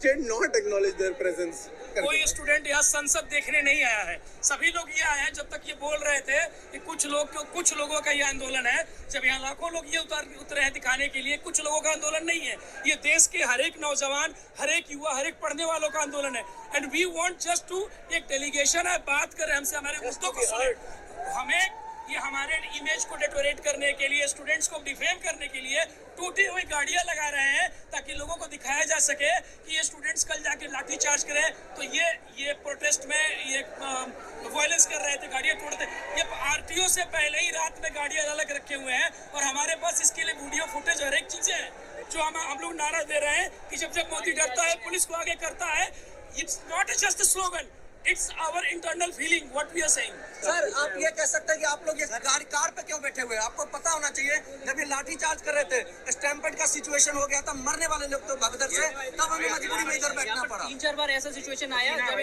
not acknowledge their presence. कोई student यहाँ संसद देखने नहीं आया है। सभी लोग ये आए हैं। जब तक ये बोल रहे थे कि कुछ लोगों का ये आंदोलन है, जब यहाँ लाखों लोग ये उतरे हैं दिखाने के लिए, कुछ लोगों का आंदोलन नहीं है। ये देश के हर एक नौजवान, हर एक युवा, हर एक पढ़ने वालों का आंदोलन है। And we want just to, एक डेलीगेशन है, बात कर हमसे, हमारे मुद्दों को सुने। हमें ये हमारे इमेज को डेकोरेट करने के लिए, स्टूडेंट्स को डिफेम करने के लिए टूटी हुई गाड़ियां लगा रहे हैं, ताकि लोगों को दिखाया जा सके कि ये स्टूडेंट्स कल जाके लाठी चार्ज करें तो ये प्रोटेस्ट में ये वायलेंस कर रहे थे, गाड़ियां तोड़ते। ये आरटीओ से पहले ही रात में गाड़ियां अलग रखे हुए हैं, और हमारे पास इसके लिए वीडियो फुटेज हर एक चीजें हैं, जो हम लोग नारा दे रहे हैं कि जब मोदी डरता है, पुलिस को आगे करता है। It's not just a slogan, It's our internal feeling, what we are saying. Sir, आप ये कह सकते हैं कि आप लोग ये गाड़ी कार पे क्यों बैठे हुए हैं? आपको पता होना चाहिए, जब ये लाठी चार्ज कर रहे थे, स्टैम्पेड का सिचुएशन हो गया था, मरने वाले लोग तो भगदड़ से, तब हमें मजबूरी में इधर बैठना पड़ा। 3-4 बार ऐसा सिचुएशन आया जब